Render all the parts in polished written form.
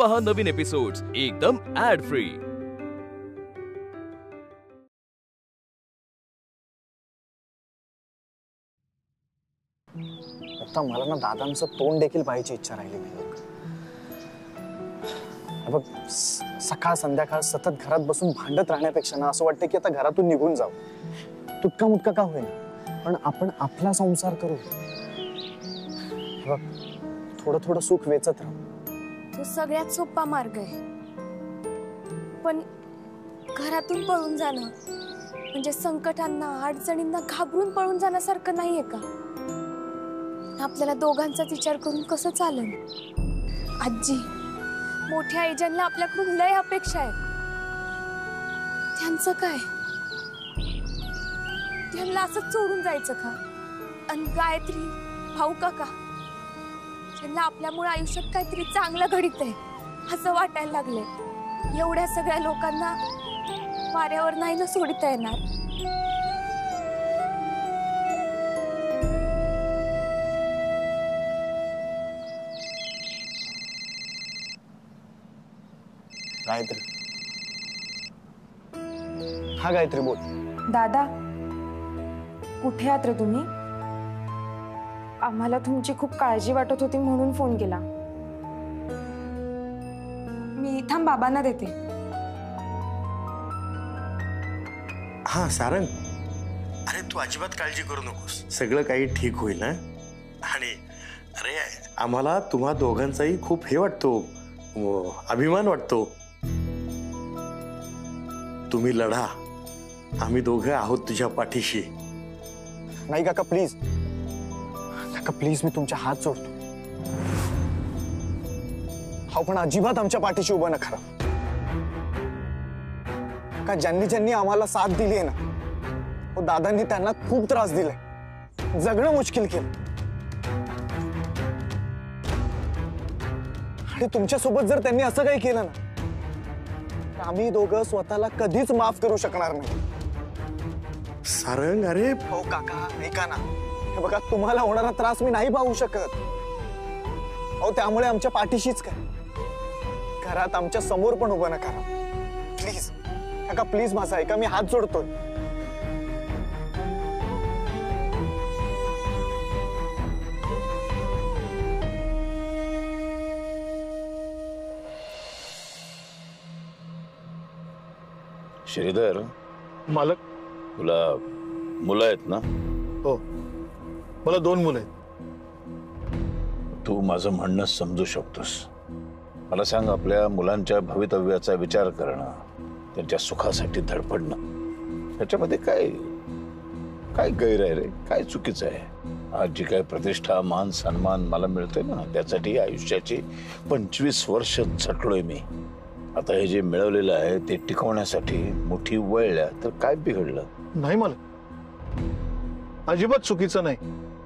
पहा नवीन एपिसोड्स एकदम add free. आता मला ना दादांचं तोंड देखील पाहायची इच्छा राहिली नाही। बघ, सकाळ संध्याकाळ सतत घरात बसून भांडत राहण्यापेक्षा ना असं वाटतं की आता घरातून निघून जाऊ। तुटका मुटका का होईना पण आपण आपला संसार करू। बघ, थोडं थोडं सुख वेचत राहू। तो सगळ्यात सोपा मार्ग आहे, पण घरातून पळून जाणं म्हणजे संकटांना अडचणींना घाबरून पळून जाण्यासारखं नाहीये का? आपल्याला दोघांचाच विचार करून कसं चालेल? आजी, मोठ्या आईजांना आपल्याकडून लय अपेक्षा आहेत। त्यांचं काय? त्यांना असंच सोडून जायचं का? आणि गायत्री, भाऊ काका, त्यांना आपल्यामुळे आयुष्यात काहीतरी चांगलं घडत आहे असं वाटायला लागलंय। एवढ्या सगळ्या लोकांना वाऱ्यावर नाही ना सोडता येणार। गायत्री, हा गायत्री बोल। दादा, कुठे आहात रे तुम्ही? आम्हाला तुमची खूप काळजी वाटत होती म्हणून फोन केला। मी थांब बाबांना देते। हा सारंग, अरे तू अजिबात काळजी करू नकोस, सगळं काही ठीक होईल ना। आणि अरे आम्हाला तुम्हा दोघांचाही खूप हे वाटतो, अभिमान वाटतो। तुम्ही लढा, आम्ही दोघे आहोत तुझ्या पाठीशी। नाही काका प्लीज, काका प्लीज, मी तुमच्या हात जोडतो। हा पण अजिबात आमच्या पाठीशी उभं नका राहू। का ज्यांनी ज्यांनी आम्हाला साथ दिली आहे ना, दादांनी त्यांना खूप त्रास दिलाय, जगणं मुश्किल केलं। आणि तुमच्यासोबत जर त्यांनी असं काही केलं ना, तर आम्ही दोघं स्वतःला कधीच माफ करू शकणार नाही। सारंग, अरे हो काका, ऐका ना, हे बघा, तुम्हाला होणारा त्रास मी नाही पाहू शकत। अहो त्यामुळे आमच्या पाठीशीच काय, घरात आमच्या समोर पण उभं नका राहू प्लीज। काका प्लीज माझा ऐका, मी हात जोडतोय। श्रीधर, मालक, तुला मुलं आहेत ना? हो, मला 2 मुलं आहेत। तू माझं म्हणणं समजू शकतोस। मला सांग, आपल्या मुलांच्या भवितव्याचा विचार करणं, त्यांच्या सुखासाठी धडपडणं, त्याच्यामध्ये काय काय गैर आहे रे? काय चुकीचं आहे? आज जी काय प्रतिष्ठा, मान, सन्मान मला मिळतोय ना, त्यासाठी आयुष्याची 25 वर्ष झटलोय मी। आता हे जे मिळवलेलं आहे ते टिकवण्यासाठी मुठी वळल्या तर काय बिघडलं? नाही मालक, अजिबात चुकीचं नाही।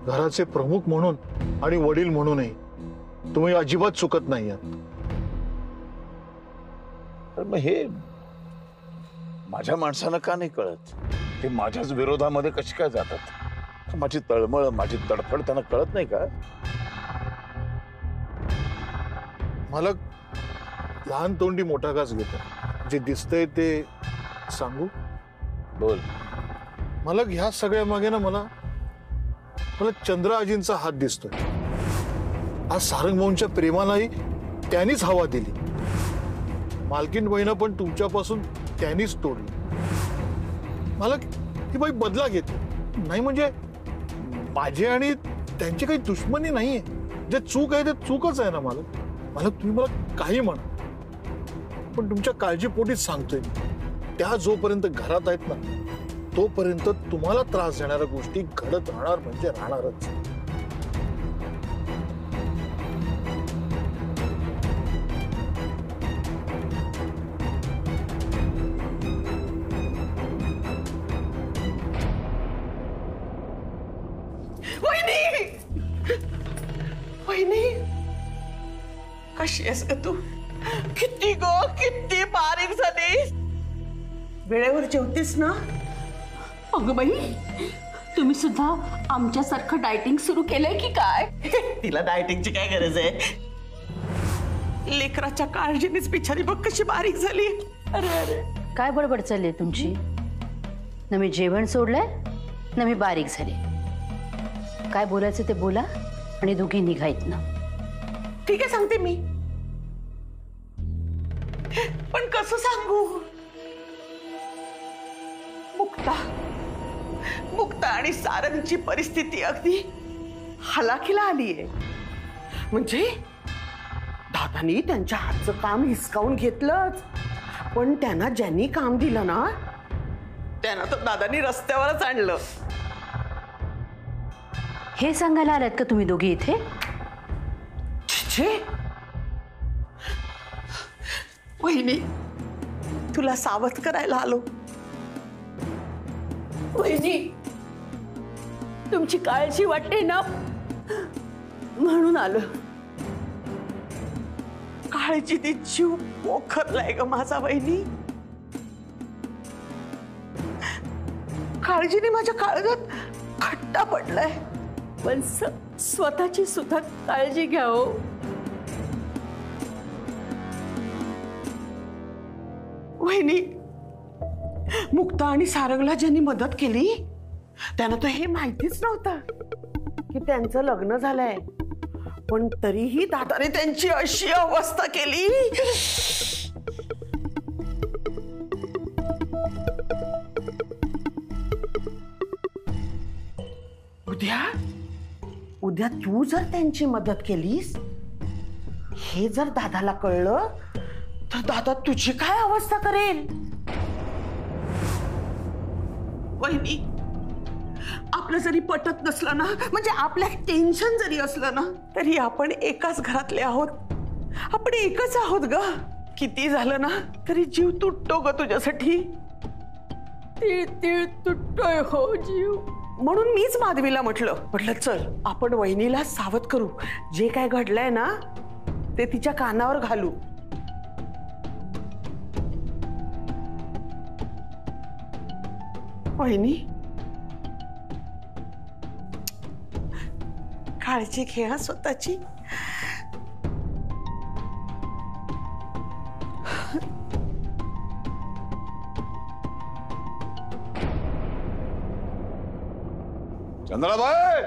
घराचे प्रमुख म्हणून आणि वडील म्हणूनही तुम्ही अजिबात चुकत नाही आहात। मग हे माझ्या माणसांना का नाही कळत? ते माझ्याच विरोधामध्ये कशी काय जातात? माझी तळमळ, माझी तडफड त्यांना कळत नाही का? मालक, लहान तोंडी मोठा घास घेतो। जे दिसतंय ते सांगू? बोल। मालक, ह्या सगळ्या मागे ना मला चंद्र आजींचा हात दिसतोय। आज सारंग भाऊंच्या प्रेमालाही त्यांनीच हवा दिली। मालकीन बहिणं पण तुमच्यापासून त्यांनीच तोडली। मालक, ती बाई बदला घेते नाही, म्हणजे माझी आणि त्यांची काही दुश्मनी नाहीये। जे चूक आहे ते चूकच आहे ना मालक। मालक, तुम्ही मला काही म्हणा, पण तुमच्या काळजीपोटीच सांगतोय, त्या जोपर्यंत घरात आहेत ना, तोपर्यंत तुम्हाला त्रास देणाऱ्या गोष्टी घडत राहणार म्हणजे राहणारच। वहिनी, कशी आहेस ग तू? किती बारीक झालीस। वेळेवर जेवतेस ना? अगं बाई, तुम्ही सुद्धा आमच्यासारखं डायटिंग सुरू केलंय की काय? तिला डायटिंगची काय गरज आहे? लेकराच्या काळजीनेच बिचारी बघ कशी बारीक झाली. अरे अरे काय बडबड चालली तुमची? ना मी जेवण सोडलंय ना मी बारीक झाले. काय बोलायचं ते बोला आणि दोघी निघायत ना. ठीक आहे सांगते मी, पण कसं सांगू? मुक्ता आणि सारंगची परिस्थिती अगदी हलाखीला आलीये. म्हणजे दादानी त्यांच्या हातचं काम हिसकावून घेतलंच, पण त्यांना ज्यांनी काम दिलं ना त्यांना तर दादानी रस्त्यावरच आणलं. हे सांगायला आलात का तुम्ही दोघी इथे? छे वहिनी, तुला सावध करायला आलो. वहिनी, तुमची काळजी वाटते ना म्हणून आलो. काळजीने जीव पोखरलाय ग माझा वहिनी. काळजीने माझ्या काळजात खट्टा पडलाय. पण स्वतःची सुद्धा काळजी घ्या हो. वहिनी, मुक्ता आणि सारंगला ज्यांनी मदत केली त्यांना तर हे माहितीच नव्हतं की त्यांचं लग्न झालंय, पण तरीही दादाने त्यांची अशी अवस्था केली. उद्या तू जर त्यांची मदत केलीस हे जर दादाला कळलं तर दादा तुझी काय अवस्था करेल? वहिनी, आपलं जरी पटत नसलं ना, म्हणजे आपल्या टेन्शन जरी असलं ना, तरी आपण एकाच घरातले आहोत. आपण एकच आहोत ग. किती झालं ना तरी जीव तुटतो ग तुझ्यासाठी. तीळ तुटतोय हो जीव. म्हणून मीच माधवीला म्हटलं चल आपण वहिनीला सावध करू. जे काय घडलंय ना ते तिच्या कानावर घालू. वहिनी, काळजी घे हा स्वतःची. चंद्राबाई,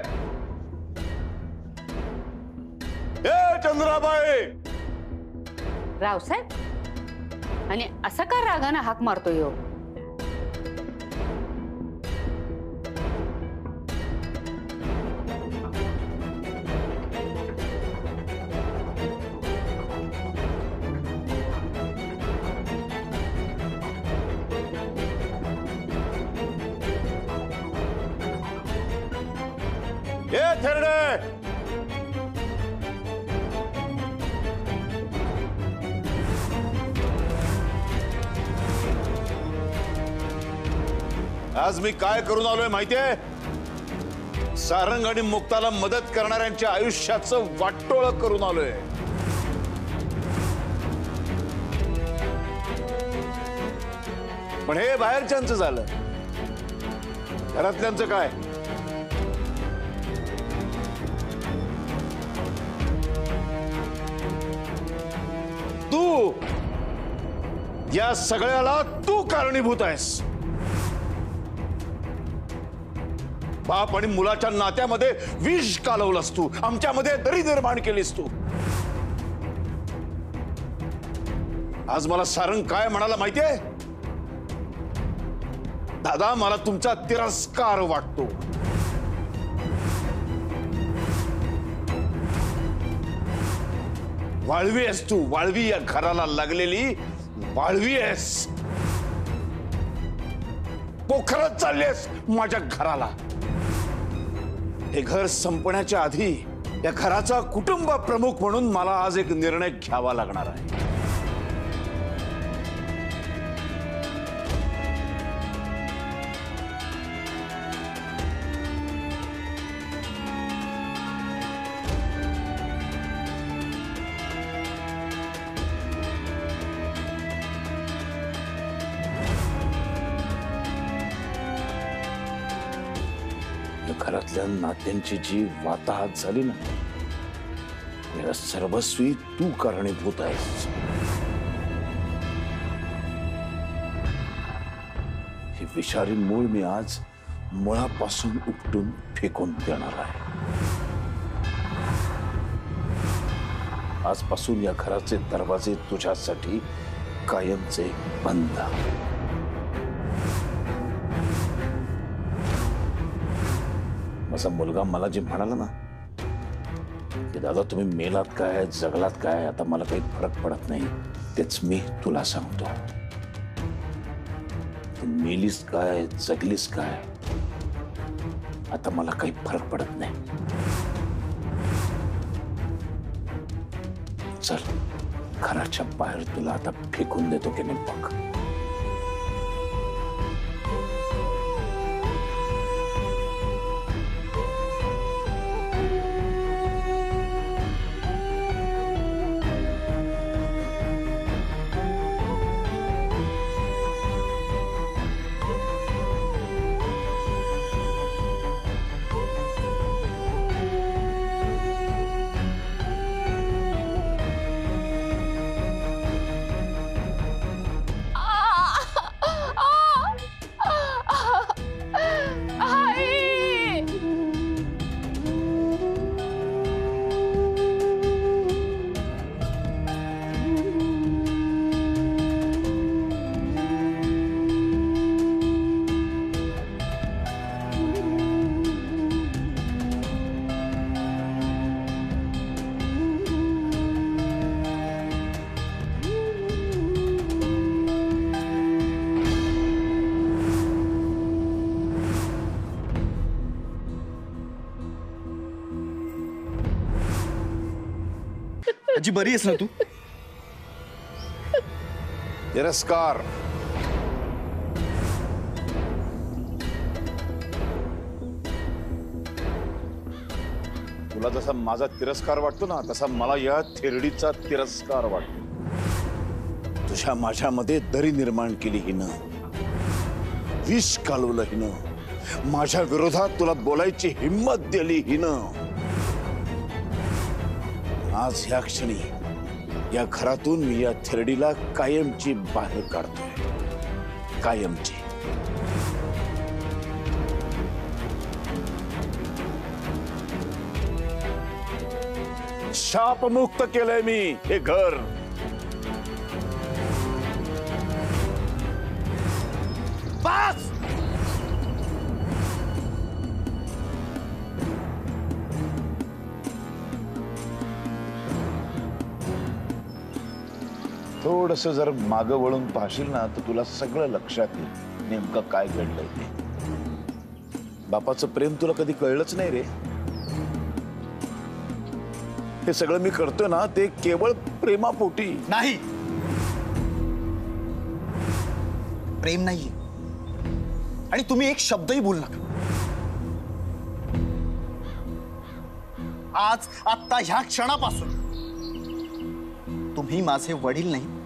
ए चंद्राबाई. रावसाहेब, आणि असा का रागाने हाक मारतोय हो? ए थेरडे, आज मी काय करून आलोय माहितीये? सारंग आणि मुक्ताला मदत करणाऱ्यांच्या आयुष्याचं वाटोळ करून आलोय. पण हे बाहेरच्यांचं झालं, घरातल्यांचं काय? तू या सगळ्याला तू कारणीभूत आहेस. बाप आणि मुलाच्या नात्यामध्ये विष कालवलंस तू. आमच्यामध्ये दरी निर्माण केलीस तू. आज मला सारंग काय म्हणाला माहितीये? दादा, मला तुमचा तिरस्कार वाटतो. वाळवी आहेस तू, वाळवी. या घराला लागलेली वाळवी आहेस. पोखरत चाललीस माझ्या घराला. हे घर संपण्याच्या आधी या घराचा कुटुंब प्रमुख म्हणून मला आज एक निर्णय घ्यावा लागणार आहे. घरातल्या नात्यांची जी वाताहत झाली ना, या सर्वस्वी तू कारणीभूत आहेस. ही विषारी मूळ मी आज मुळापासून उपटून फेकून देणार आहे. आजपासून या घराचे दरवाजे तुझ्यासाठी कायमचे बंद. माझा मुलगा मला जे म्हणाला ना की दादा तुम्ही मेलात काय जगलात काय आता मला काही फरक पडत नाही, तेच मी तुला सांगतो. तू मेलीस काय जगलीस काय आता मला काही फरक पडत नाही. चल घराच्या बाहेर तुला आता फेकून देतो की नाही बघ. आजी बरी आहेस ना तू? तिरस्कार. तुला जसा माझा तिरस्कार वाटतो ना तसा मला या थेरडीचा तिरस्कार वाटतो. तुझ्या माझ्यामध्ये दरी निर्माण केली हिनं, विष कालवलं हिनं, माझ्या विरोधात तुला बोलायची हिम्मत दिली हिनं. आज ह्या क्षणी या घरातून मी या थेरडीला कायमची बाहेर काढतोय. कायमची. शापमुक्त केलंय मी हे घर. बस. थोडस जर मागं वळून पाहशील ना तर तुला सगळं लक्षात येईल नेमकं काय घडलंय ते. बापाचं प्रेम तुला कधी कळलंच नाही रे. हे सगळं मी करतोय ना ते केवळ प्रेमापोटी. नाही, प्रेम नाहीये आणि तुम्ही एक शब्दही बोलू नका. आज आत्ता ह्या क्षणापासून तुम्ही माझे वडील नाही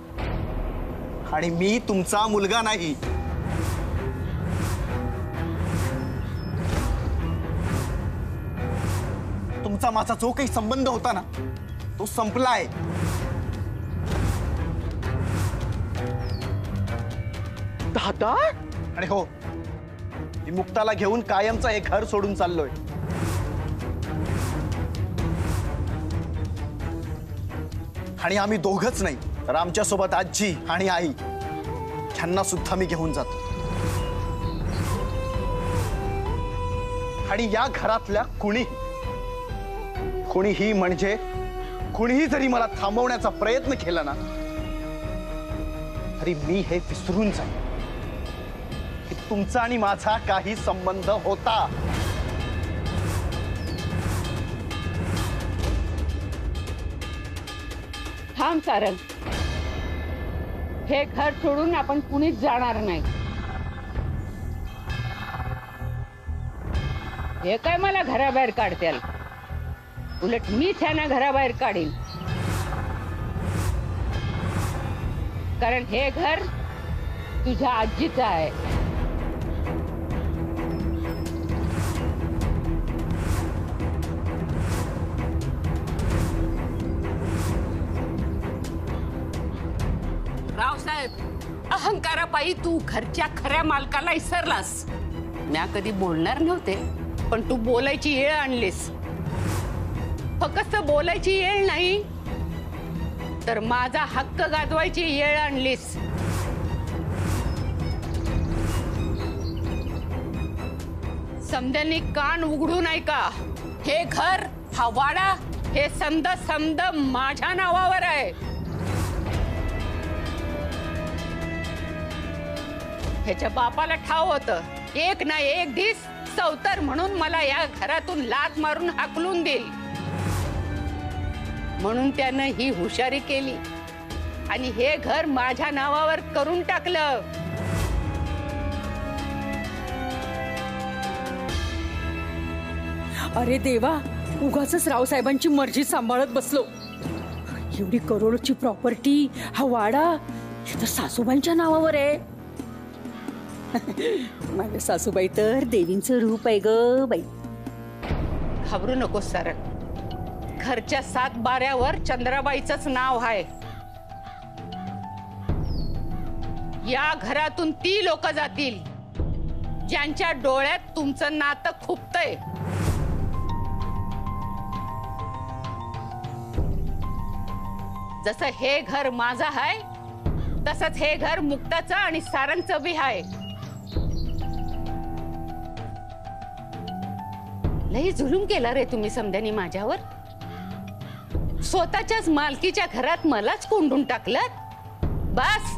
आणि मी तुमचा मुलगा नाही. तुमचा माझा जो काही संबंध होता ना तो संपलाय. दादा. आणि हो, मी मुक्ताला घेऊन कायमचा एक घर सोडून चाललोय. आणि आम्ही दोघच नाही तर आमच्या सोबत आजी आणि आई यांना सुद्धा मी घेऊन जातो. आणि या घरातल्या कुणीही म्हणजे कुणीही जरी मला थांबवण्याचा प्रयत्न केला ना तरी मी हे विसरून जाईन की तुमचा आणि माझा काही संबंध होता. थांब सारंग, हे घर सोडून आपण कुणीच जाणार नाही. हे काय मला घराबाहेर काढतील, उलट मी त्यांना घराबाहेर काढीन. कारण हे घर तुझ्या आजीचं आहे. रावसाहेब, अहंकारापायी तू घरच्या खऱ्या मालकाला विसरलास. म्या कधी बोलणार नव्हते, पण तू बोलायची येळ आणलीस. फक्त बोलायची येळ नाही, तर माझा हक्क गाजवायची येळ आणलीस. समद्यांनी कान उघडून ऐका. हे घर, हा वाडा, हे समद समद माझ्या नावावर आहे. ह्याच्या बापाला ठाव होतं, एक ना एक दिस सौतर म्हणून मला या घरातून लाथ मारून हाकलून देईल. म्हणून त्यानं ही हुशारी केली आणि हे घर माझ्या नावावर करून टाकलं. अरे देवा, उगाच रावसाहेबांची मर्जी सांभाळत बसलो. एवढी करोडची प्रॉपर्टी, हा वाडा, हे तर सासूबाईंच्या नावावर आहे. माझ्या सासूबाई तर देवींचं रूप आहे ग बाई. घाबरू नको सारंग, घरच्या 7 बाऱ्यावर चंद्राबाईचंच नाव आहे. या घरातून ती लोक जातील ज्यांच्या डोळ्यात तुमचं नातं खुपतंय. जसं हे घर माझं आहे, तसंच हे घर मुक्ताचं आणि सारंगचं बी आहे. लई जुलूम केला रे तुम्ही समद्यानी माझ्यावर. स्वतःच्याच मालकीच्या घरात मलाच कोंडून टाकलं. बस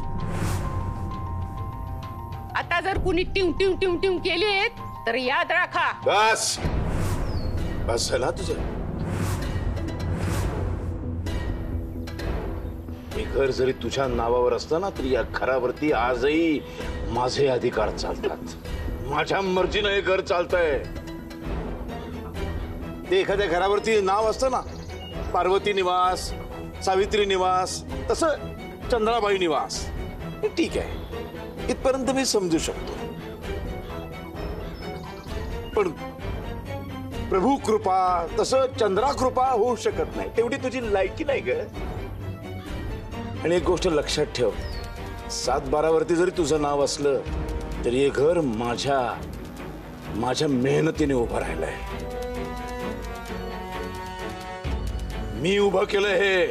आता जर कुणी टिव टिव टिव टिव केली तर याद राखा. बस बस झाला तुझं. हे घर जरी तुझ्या नावावर असतं ना, तरी या घरावरती आजही माझे अधिकार चालतात. माझ्या मर्जीनं हे घर चालतंय. ते एखाद्या घरावरती नाव असतं ना, पार्वती निवास, सावित्री निवास, तसं चंद्राबाई निवास, हे ठीक आहे, इथपर्यंत मी समजू शकतो. पण प्रभू कृपा, तसं चंद्रा कृपा होऊ शकत नाही. तेवढी तुझी लायकी नाही ग. आणि एक गोष्ट लक्षात ठेव, 7-12 वरती जरी तुझं नाव असलं तरी हे घर माझ्या मेहनतीने उभं राहिलंय. मी उभं केलं हे,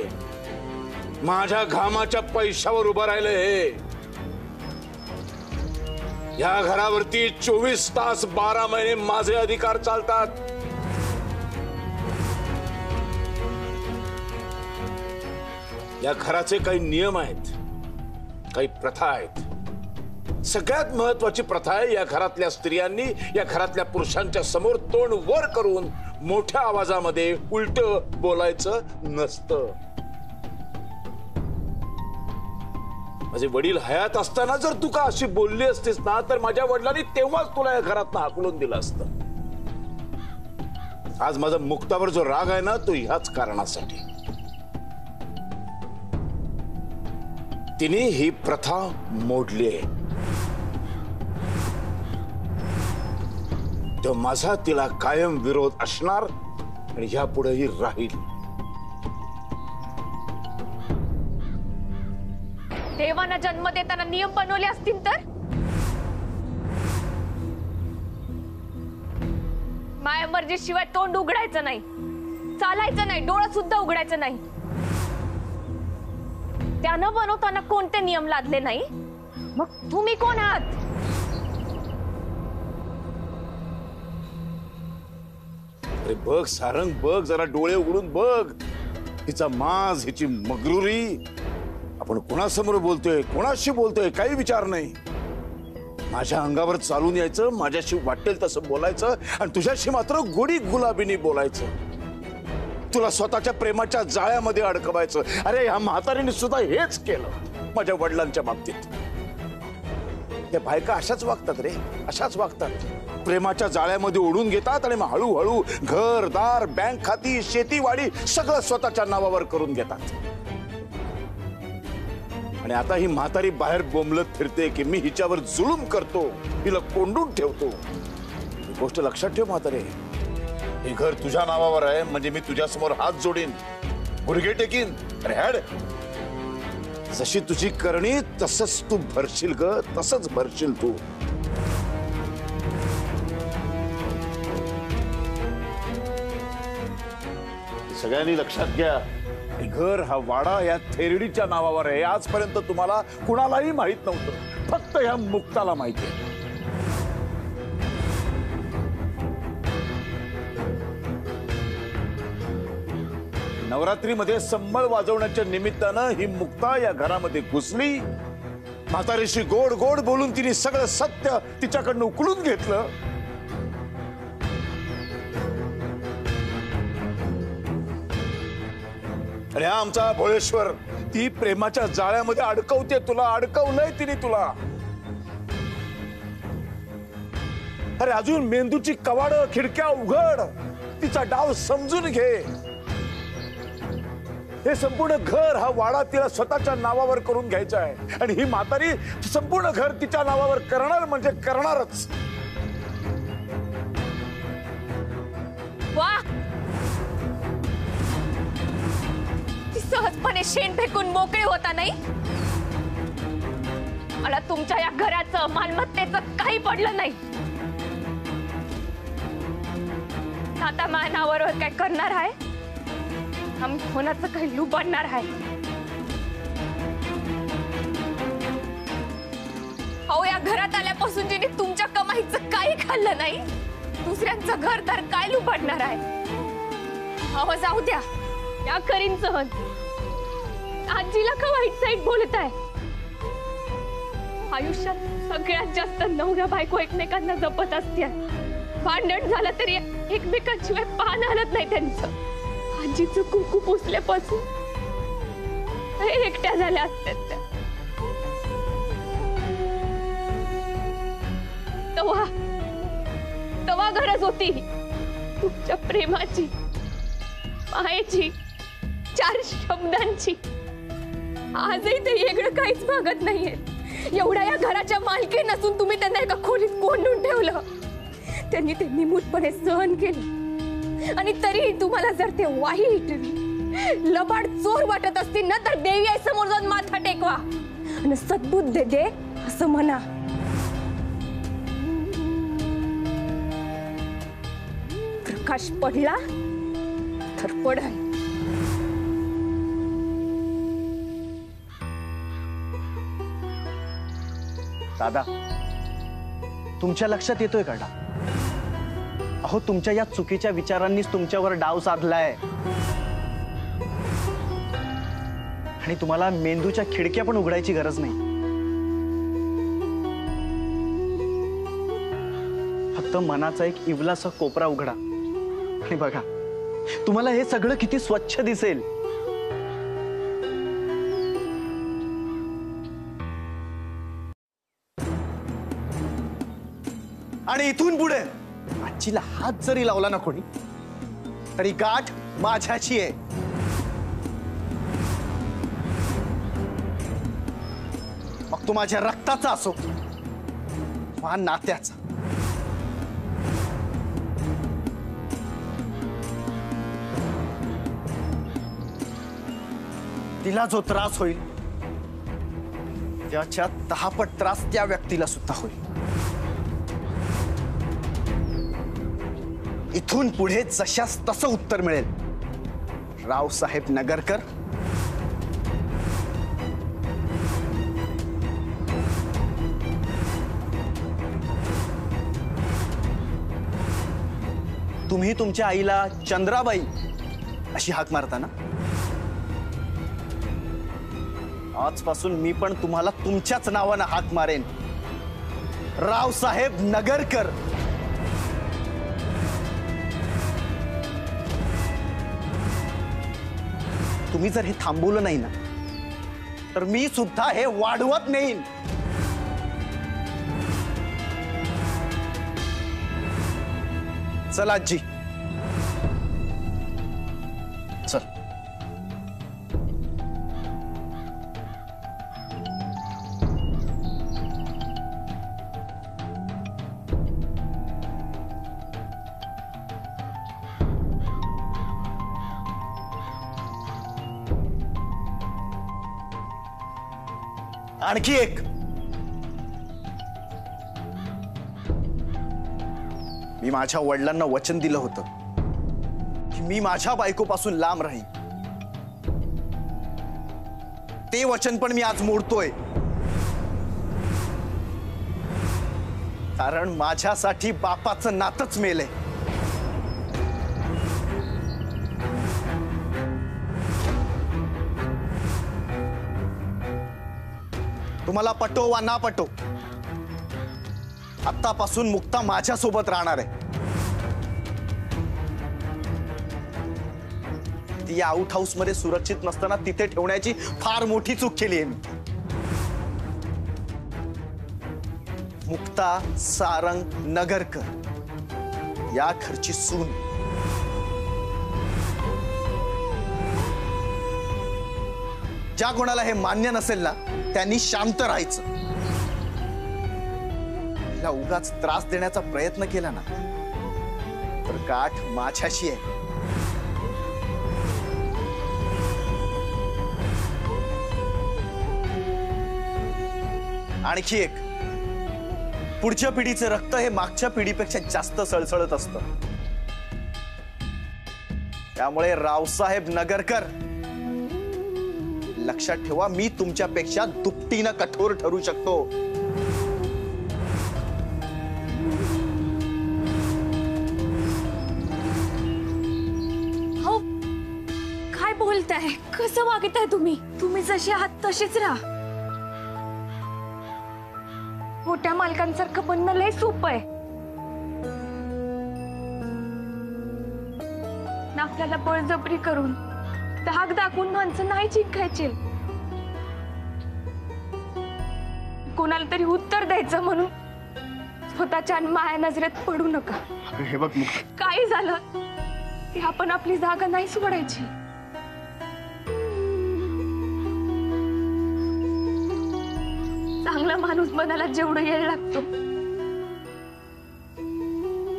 माझ्या घामाच्या पैशावर उभं राहिलं हे. या घरावरती 24 तास 12 महिने माझे अधिकार चालतात. या घराचे काही नियम आहेत, काही प्रथा आहेत. सगळ्यात महत्वाची प्रथा आहे, या घरातल्या स्त्रियांनी या घरातल्या पुरुषांच्या समोर तोंड वर करून मोठ्या आवाजामध्ये उलट बोलायचं नसतं. माझे वडील हयात असताना जर तू का अशी बोलली असतीस ना, तर माझ्या वडिलांनी तेव्हाच तुला या घरात हाकलून दिलं असतं. आज माझा मुक्तावर जो राग आहे ना, तो ह्याच कारणासाठी. तिने ही प्रथा मोडली आहे. तो माझा तिला कायम विरोध असणार आणि यापुढेही राहील. देवाना जन्म देताना नियम बनवले असतील तर माया मर्जीशिवाय तोंड उघडायचं नाही, चालायचं नाही, डोळं सुद्धा उघडायचं नाही. त्यानं बनवताना कोणते नियम लादले नाही, मग तुम्ही कोण आहात? अरे बघ सारंग, बघ जरा, डोळे उघडून बघ. हिचा माज, हिची मगरुरी. आपण कोणासमोर बोलतोय, कोणाशी बोलतोय, काही विचार नाही. माझ्या अंगावर चालून यायचं, माझ्याशी वाटेल तसं बोलायचं आणि तुझ्याशी मात्र गोडी गुलाबीने बोलायचं. तुला स्वतःच्या प्रेमाच्या जाळ्यामध्ये अडकवायचं. अरे ह्या म्हातारीने सुद्धा हेच केलं माझ्या वडिलांच्या बाबतीत. त्या बायका अशाच वागतात रे, अशाच वागतात. प्रेमाच्या जाळ्यामध्ये ओढून घेतात आणि मग हळूहळू घरदार, बँक खाती, शेतीवाडी सगळं स्वतःच्या नावावर करून घेतात. आणि आता ही म्हातारी बाहेर बोंबलत फिरते की मी हिच्यावर जुलूम करतो, हिला कोंडून ठेवतो. ही गोष्ट लक्षात ठेव म्हातारे, हे घर तुझ्या नावावर आहे म्हणजे मी तुझ्या समोर हात जोडीन, गुडघे टेकीन. अरे हॅड, जशी तुझी करणी तसंच तू भरशील ग, तसंच भरशील तू. सगळ्यांनी लक्षात घ्या, हे घर हा वाडा या थेरडीच्या नावावर आहे. आजपर्यंत तुम्हाला कुणालाही माहित नव्हतं, फक्त ह्या मुक्ताला माहिती आहे. नवरात्रीमध्ये संबळ वाजवण्याच्या निमित्तानं ही मुक्ता या घरामध्ये घुसली. म्हातारीशी गोड गोड बोलून तिने सगळं सत्य तिच्याकडनं उकलून घेतलं. आणि हा आमचा भोळेश्वर ती प्रेमाच्या जाळ्यामध्ये अडकवते तुला, अडकवलंय तिने तुला. अरे अजून मेंदूची कवाडं खिडक्या उघड, तिचा डाव समजून घे. हे संपूर्ण घर हा वाडा तिला स्वतःच्या नावावर करून घ्यायचा आहे आणि ही म्हातारी संपूर्ण घर तिच्या नावावर करणार म्हणजे करणारच. वा, ती सहजपणे शेण फेकून मोकळे होता नाही. मला तुमच्या या घराचं मालमत्तेचं काही पडलं नाही. आता माझ्या नावावर काय करणार आहे? आम्ही कोणाचं काही लुबाडणार आहे? अहो, या घरात आल्यापासून जिने तुमच्या कमाईचं काही खाल्लं नाही, दुसऱ्यांचं घर तर काय लुबाडणार आहे? अहो जाऊ द्या, या करीन सहन. आजीला का वाईट साईड बोलत आहे? आयुष्यात सगळ्यात जास्त नवरा बायको एकमेकांना जपत असतात. भांडण झालं तरी एकमेकांशिवाय पान हलत नाही त्यांचं. आजीचं कुंकू पुसल्यापासून एकट्या झाल्या असतात त्या. तवा गरज होती तुमच्या प्रेमाची, मायेची, 4 शब्दांची. आजही ते वेगळं काहीच मागत नाहीये. एवढ्या या घराच्या मालकी नसून तुम्ही त्यांना एका खोलीत कोंडून ठेवलं. त्यांनी ते निमूटपणे सहन केलं आणि तरीही तुम्हाला जर ते वाईट लबाड चोर वाटत असतील ना, तर देवी आई समोर जाऊन माथा टेकवा आणि सद्बुद्धी दे असं म्हणा. प्रकाश पडला तर पडल. दादा, तुमच्या लक्षात येतोय का? अहो, तुमच्या या चुकीच्या विचारांनीच तुमच्यावर डाव साधलाय आणि तुम्हाला मेंदूच्या खिडक्या पण उघडायची गरज नाही. फक्त मनाचा एक इवलासा कोपरा उघडा आणि बघा, तुम्हाला हे सगळं किती स्वच्छ दिसेल. आणि इथून पुढे आजीला हात जरी लावला ना कोणी, तरी गाठ माझ्याची आहे. मग तो माझ्या रक्ताचा असो वा नात्याचा. तिला जो त्रास होईल त्याच्या 10 पट त्रास त्या व्यक्तीला सुद्धा होईल. इथून पुढे जशास तसं उत्तर मिळेल. रावसाहेब नगरकर, तुम्ही तुमच्या आईला चंद्राबाई अशी हाक मारता ना, आजपासून मी पण तुम्हाला तुमच्याच नावानं हाक मारेन. रावसाहेब नगरकर. तुम्ही जर हे थांबवलं नाही ना, तर मी सुद्धा हे वाढवत नेईन. चला आजी, चल. आणखी एक. मी माझ्या वडिलांना वचन दिलं होतं की मी माझ्या बायकोपासून लांब राहीन. ते वचन पण मी आज मोडतोय. कारण माझ्यासाठी बापाचं नातच मेलंय. तुम्हाला पटो वा ना पटो, आतापासून मुक्ता माझ्या सोबत राहणार आहे. ती या आउट हाऊस मध्ये सुरक्षित नसताना तिथे ठेवण्याची फार मोठी चूक केली आहे मी. मुक्ता सारंग नगरकर या घरची सून. ज्या कोणाला हे मान्य नसेल ना त्यांनी शांत राहायचं. तिला उगाच त्रास देण्याचा प्रयत्न केला ना तर गाठ माझ्याशी आहे. आणखी एक, पुढच्या पिढीचे रक्त हे मागच्या पिढीपेक्षा जास्त सळसळत असतं. त्यामुळे रावसाहेब नगरकर, लक्षात ठेवा, मी तुमच्यापेक्षा दुपटीनं कठोर ठरू शकतो. हो, काय बोलताय? कसं वागताय तुम्ही? तुम्ही जसे आहात तसेच राहा. मोठ्या मालकांसारखं बनणं लय सोपं आहे ना. आपल्याला बळजबरी करून धाक दाखवून माणसं नाही जिंकायचे. कोणाला तरी उत्तर द्यायचं म्हणून स्वतःच्या माया नजरेत पडू नका. हे बघ, काही झालं की आपण आपली जागा नाही सोडायची. चांगला माणूस बनायला जेवढं येळ लागतो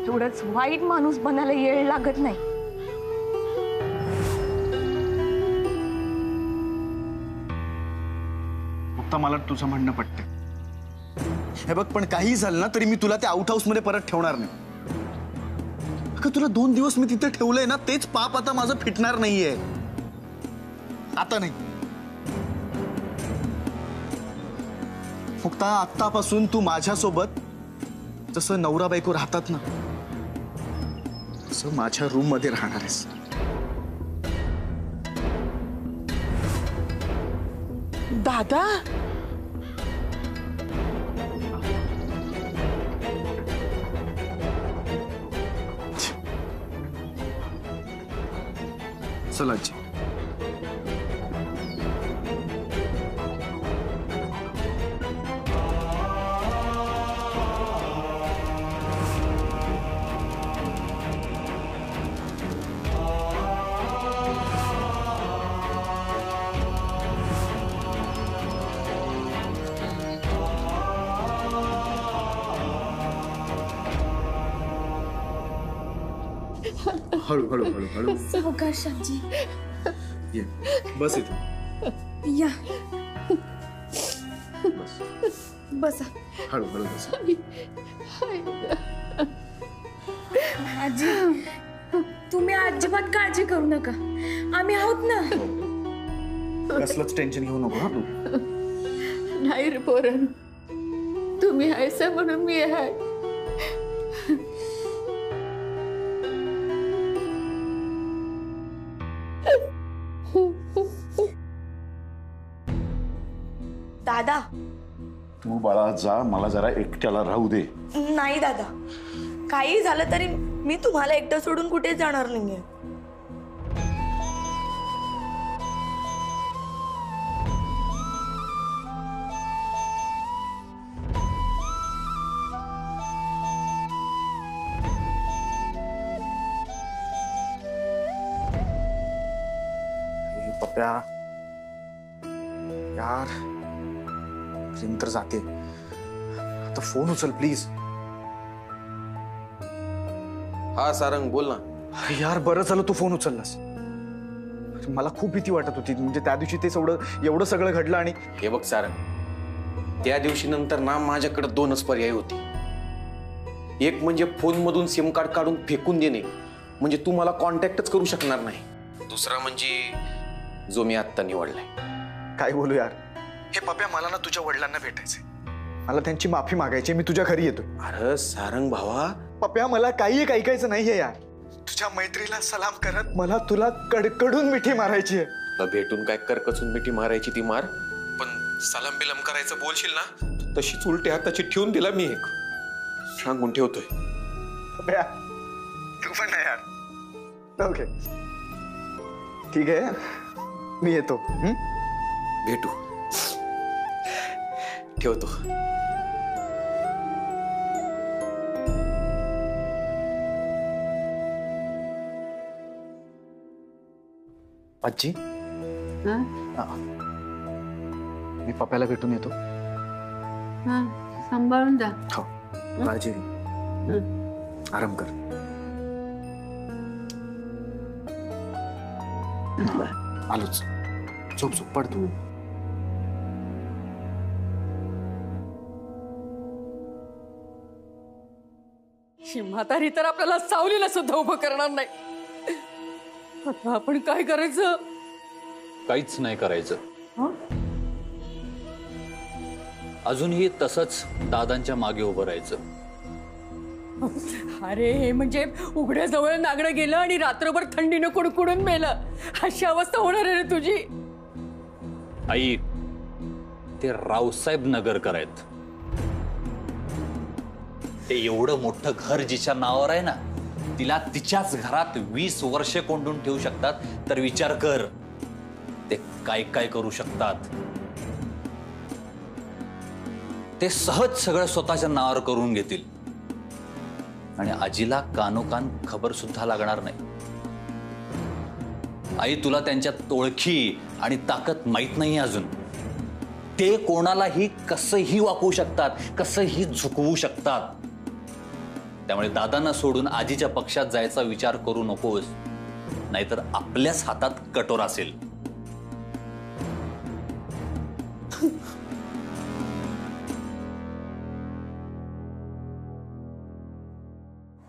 तेवढंच वाईट माणूस बनायला येळ लागत नाही. मुक्ता, मला तुझं म्हणणं पटतंय. हे बघ, पण काही झालं ना तरी मी तुला त्या आउट हाऊस मध्ये परत ठेवणार नाही. अगं, तुला 2 दिवस मी तिथे ठेवलंय ना, तेच पाप आता माझं फिटणार नाहीये. आता नाही. मुक्ता, आत्तापासून तू माझ्यासोबत जसं नवरा बायको राहतात ना तसं माझ्या रूम मध्ये राहणार आहेस. दादा, चला आजी. हळू हळू हळू हळू. सावकाश आजी. ये, बस इथे. या, बस. बसा. हळू हळू बस. आजी, तुम्ही अजिबात काळजी करू नका. आम्ही आहोत ना. कसलंच टेन्शन घेऊ नको. हा तू. नाही रे पोरण, तुम्ही ऐसा म्हणून मी आहे. दादा, तू बाळा जा, मला जरा एकट्याला राहू दे. नाही दादा, काही झालं तरी मी तुम्हाला एकटं सोडून कुठे जाणार नाहीये. पप्प्या, यार प्रेम तर जाते. आता फोन उचल प्लीज. हा सारंग, बोल ना. यार, बरं झालं तू फोन उचललास. मला खूप भीती वाटत होती. म्हणजे त्या दिवशी ते एवढं सगळं घडलं. आणि हे बघ सारंग, त्या दिवशी नंतर ना माझ्याकडे दोनच पर्याय होते. एक म्हणजे फोन मधून सिम कार्ड काढून फेकून देणे, म्हणजे तू मला कॉन्टॅक्टच करू शकणार नाही. दुसरा म्हणजे जो मी आत्ता निवडलाय. काय बोलू यार, हे पप्या मला ना तुझ्या वडिलांना भेटायचंय. मला त्यांची माफी मागायची. मी तुझ्या घरी येतो. अरे सारंग भावा, पप्या मला काही एक ऐकायचं नाहीये यार. तुझ्या मैत्रीला सलाम करत मला तुला कडकडून मिठी मारायची आहे. तुला भेटून काय करकचून मिठी मारायची ती मार, पण सलाम बिलम करायचं बोलशील ना तशीच उलट्या हाताची ठेवून दिला मी एक. सांगून ठेवतोय. पप्या तू पण नाही यार. ओके ठीक आहे, मी येतो. भेटू. ठेवतो. आजी, मी पप्याला भेटून येतो. सांभाळून जा. हो, काळजी घे. आराम कर. आलोच. झोप झोप पड तू. म्हातारी तर आपल्याला सावलीला सुद्धा उभं करणार नाही. आता आपण काय करायचं? काहीच नाही करायचं. अजूनही तसंच दादांच्या मागे उभं राहायचं. अरे हे म्हणजे उघड्याजवळ नागडं गेलं आणि रात्रभर थंडीनं कुडकुडून मेलं, अशी अवस्था होणार आहे रे तुझी. आई, ते रावसाहेब नगरकर आहेत. ते एवढं मोठं घर जिच्या नावावर आहे ना, तिला तिच्याच घरात 20 वर्षे कोंडून ठेवू शकतात. तर विचार कर ते काय काय करू शकतात. ते सहज सगळं स्वतःच्या नावावर करून घेतील आणि आजीला कानोकान खबर सुद्धा लागणार नाही. आई, तुला त्यांच्या तोळखी आणि ताकद माहित नाही अजून. ते कोणालाही कसंही वाकवू शकतात, कसंही झुकवू शकतात. त्यामुळे दादांना सोडून आजीच्या पक्षात जायचा विचार करू नकोस, नाहीतर आपल्याच हातात कटोरा असेल.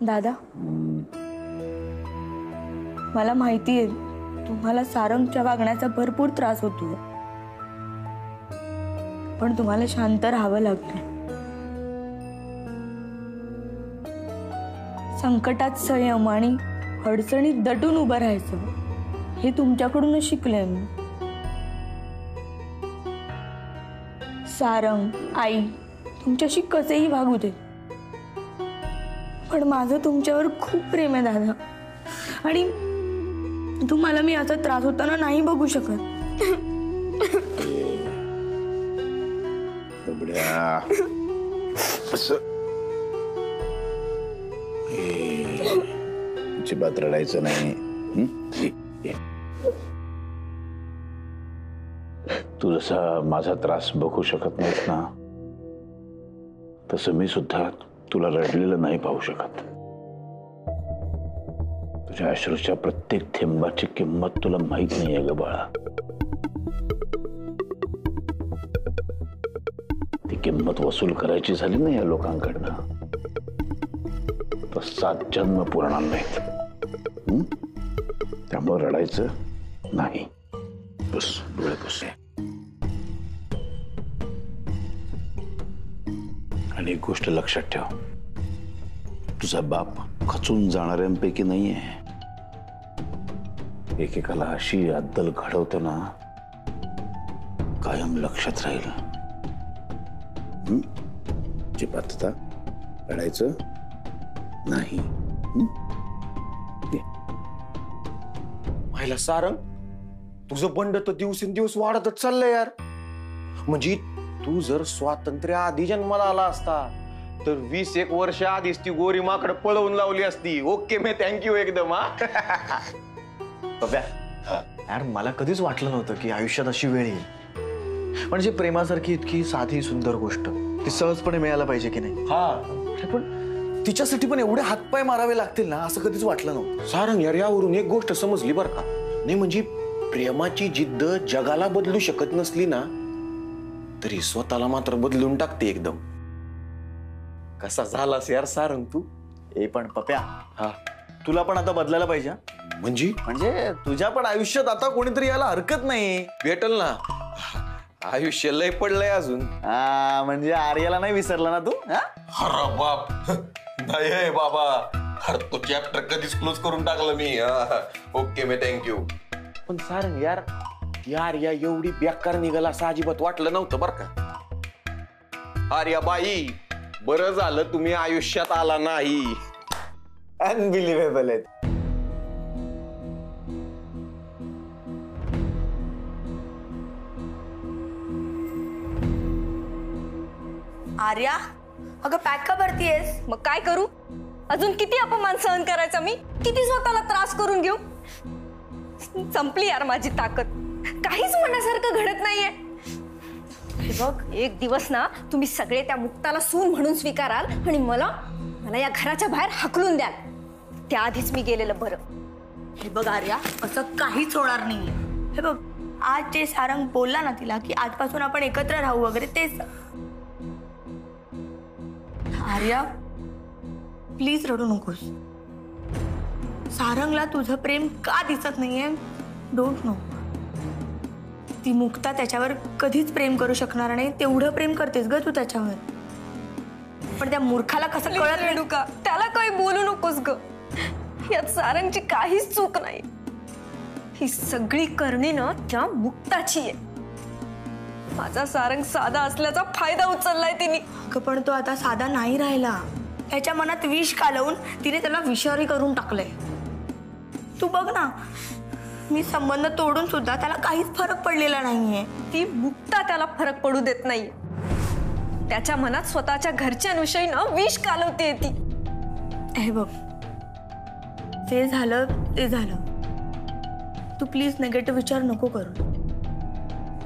दादा, मला माहिती आहे तुम्हाला सारंगच्या वागण्याचा भरपूर त्रास होतो, पण तुम्हाला शांत राहावं लागतं. संकटात संयम आणि अडचणीत दटून उभं राहायचं हे तुमच्याकडूनच शिकले मी. सारंग, आई तुमच्याशी कसेही वागू दे, पण माझं तुमच्यावर खूप प्रेम आहे दादा, आणि तुम्हाला मी असा त्रास होताना नाही बघू शकत. अजिबात रडायचं नाही. तू जसा माझा त्रास बघू शकत नाहीस ना, तसं मी सुद्धा तुला रडलेलं नाही पाहू शकत. तुझ्या अश्रूच्या प्रत्येक थेंबाची किंमत तुला माहित नाहीये ग बाळा. ती किंमत वसूल करायची झाली ना या लोकांकडनं, तर 7 जन्म पुरणार नाहीत. त्यामुळे रडायचं नाही. बस डोळे पुस. आणि एक गोष्ट लक्षात ठेव, तुझा बाप खचून जाणाऱ्यांपैकी नाहीये. एकेकाला अशी अद्दल घडवते ना, कायम लक्षात राहील. अजिबात आता रडायचं नाही. व्हायला सारंग, तुझं बंड तर दिवसेंदिवस वाढतच चाललंय यार. म्हणजे तू जर स्वातंत्र्य आधी जन्माला आला असता तर 20-1 वर्ष आधीच ती गोरी माकड पळवून लावली असती. ओके, मी थँक्यू एकदम. यार मला कधीच वाटलं नव्हतं की आयुष्यात अशी वेळ येईल. म्हणजे प्रेमासारखी इतकी साधी सुंदर गोष्ट ती सहजपणे मिळायला पाहिजे की नाही. पण तिच्यासाठी पण एवढे हातपाय मारावे लागतील ना, असं कधीच वाटलं नव्हतं. सारंग यार, यावरून एक गोष्ट समजली बरं का. नाही म्हणजे प्रेमाची जिद्द जगाला बदलू शकत नसली ना, तरी स्वतःला मात्र बदलून टाकते एकदम. कसा झालास यार सारंग तू? ए पण पप्या, हा तुला पण आता बदलायला पाहिजे हा? म्हणजे तुझ्या पण आयुष्यात आता कोणीतरी यायला हरकत नाही. भेटल ना. आयुष्य लय पडलंय अजून. म्हणजे आर्याला नाही विसरला ना तू? अरे बाप, नाही बाबा. अरे तो चॅप्टर कधीच क्लोज करून टाकलं मी. ओके मी थँक्यू. पण सारंग यार, आर्या एवढी बेकार निघाला असं अजिबात वाटलं नव्हतं बर का. आर्या बाई, बरं झालं तुम्ही आयुष्यात आला नाही. अनबिलिव्हेबल आहे. आर्या, अगं पॅक का भरतीयेस? मग काय करू? अजून किती अपमान सहन करायचा मी? किती स्वतःला त्रास करून घेऊ? संपली यार माझी ताकद. काहीच मनासारखं घडत नाहीये. हे बघ, एक दिवस ना तुम्ही सगळे त्या मुक्ताला सून म्हणून स्वीकाराल आणि मला या घराच्या बाहेर हाकलून द्याल. त्याआधीच मी गेलेलं बरं. हे बघ आर्या, असं काहीच होणार नाहीये. हे बघ, आज जे सारंग बोलला ना तिला की आजपासून आपण एकत्र राहू वगैरे, तेच. आर्या, प्लीज रडू नकोस. सारंगला तुझं प्रेम का दिसत नाहीये? Don't know. ती मुक्ता त्याच्यावर कधीच प्रेम करू शकणार नाही, तेवढं प्रेम करतेस ग तू त्याच्यावर. पण त्या मूर्खाला कसं कळत नाही का? त्याला काही बोलू नकोस ग. यात सारंगची काहीच चूक नाही. ही सगळी करणी ना त्या मुक्ताची आहे. माझा सारंग साधा असल्याचा फायदा उचललाय तिने. पण तो आता साधा नाही राहिला. त्याच्या मनात विष कालवून तिने त्याला विषारी करून टाकलंय. तू बघ ना, मी संबंध तोडून सुद्धा त्याला काहीच फरक पडलेला नाहीये. ती मुक्ता त्याला फरक पडू देत नाही. त्याच्या मनात स्वतःच्या घरच्यांविषयी ना विष कालवते ती. हे बघ, ते झालं ते झालं. तू प्लीज नेगेटिव्ह विचार नको करू.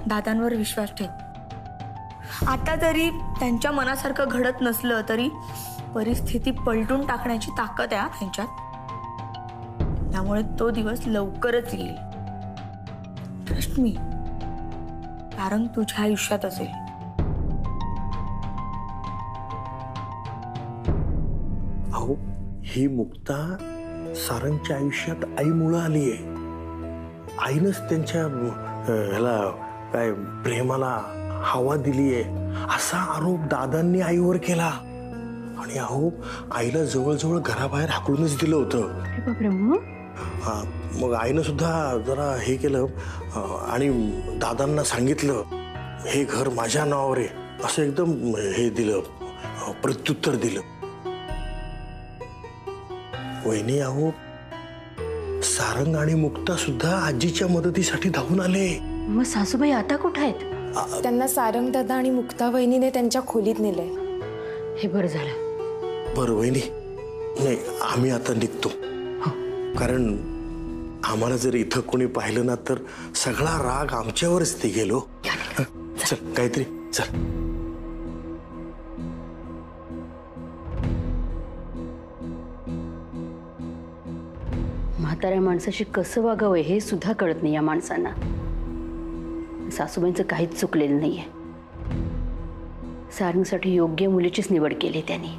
दादांवर विश्वास ठेव. आता जरी त्यांच्या मनासारखं घडत नसलं तरी परिस्थिती पलटून टाकण्याची ताकद आहे त्यांच्यात. त्यामुळे तो दिवस लवकरच येईल. Trust me. कारण तुझ्या आयुष्यात असेल. अहो, ही मुक्ता सारंगच्या आयुष्यात आईमुळं आली आहे. आईनच त्यांच्या ह्याला काय प्रेमाला हवा दिली आहे असा आरोप दादांनी आईवर केला. आणि अहो, आईला जवळजवळ घराबाहेर हाकलूनच दिलं होतं. मग आईनं सुद्धा जरा हे केलं आणि दादांना सांगितलं हे घर माझ्या नावावर आहे असं एकदम हे दिलं, प्रत्युत्तर दिलं. वहिनी, अहो सारंग आणि मुक्ता सुद्धा आजीच्या मदतीसाठी धावून आले. मग सासूबाई आता कुठे आहेत? त्यांना सारंग दादा आणि मुक्ता वहिनीने त्यांच्या खोलीत नेलंय. हे बरं झालं. बरं वहिनी, नाही आम्ही आता निघतो. कारण आम्हाला जर इथं कोणी पाहिलं ना तर सगळा राग आमच्यावरच ते गेलो. चल काहीतरी चल. म्हाताऱ्या माणसाशी कसं वागावं हे सुद्धा कळत नाही या माणसांना. सासूबाईंचं काहीच चुकलेलं नाहीये. सारंगसाठी योग्य मुलीचीच निवड केली त्यांनी.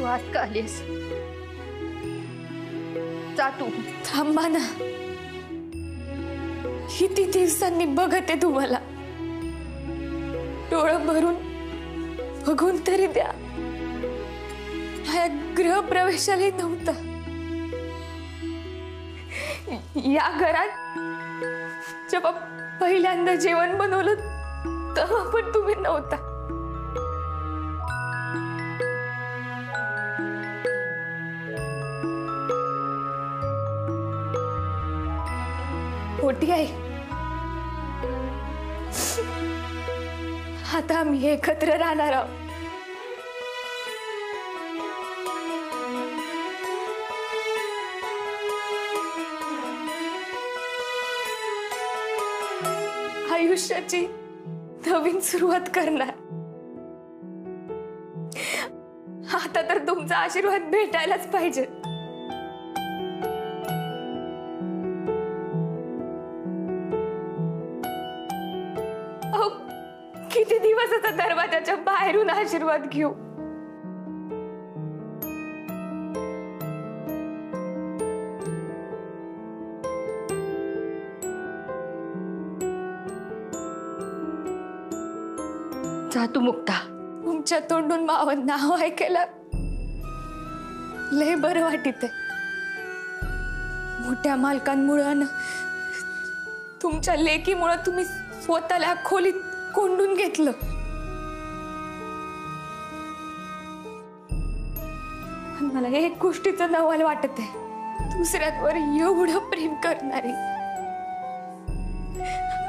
वाट का आलीस? जा तू. थांबा ना, किती दिवसांनी बघते तुम्हाला. डोळं भरून बघून तरी द्या. हा गृहप्रवेशालाही नव्हता, या घरात जेव्हा पहिल्यांदा जेवण बनवलं तेव्हा पण तुम्ही नव्हता. मोठी आई, आता आम्ही एकत्र राहणार आहोत. आयुष्याची नवीन सुरुवात करणार. आता तर तुमचा आशीर्वाद भेटायलाच पाहिजे. अहो, किती दिवस आता दरवाजाच्या बाहेरून आशीर्वाद घेऊ. जा तू मुक्ता. तुमच्या तोंडून मावं नाव ऐकायला लय बरं वाटत. मोठ्या मालकांमुळं तुमच्या लेकीमुळं तुम्ही स्वतःला खोलीत कोंडून घेतलं. पण मला एक गोष्टीचं नवल वाटत आहे, दुसऱ्यांवर एवढं प्रेम करणारी,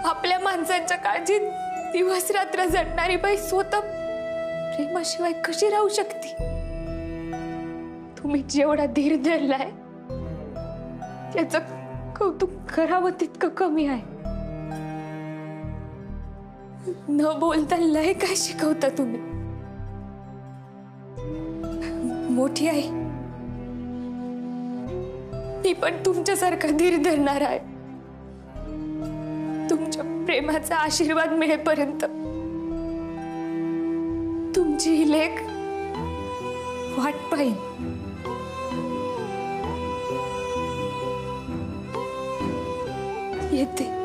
आपल्या माणसांच्या काळजीत दिवस रात्र झटणारी बाई स्वतः प्रेमाशिवाय कशी राहू शकते? तुम्ही जेवढा धीर धरलाय त्याचं कौतुक करावं तितकं कमी आहे. न बोलता लय काय शिकवता तुम्ही. मोठी आई, मी पण तुमच्यासारखा धीर धरणार आहे. तुमच्या प्रेमाचा आशीर्वाद मिळेपर्यंत तुमची ही लेक वाट पाहिन. येते.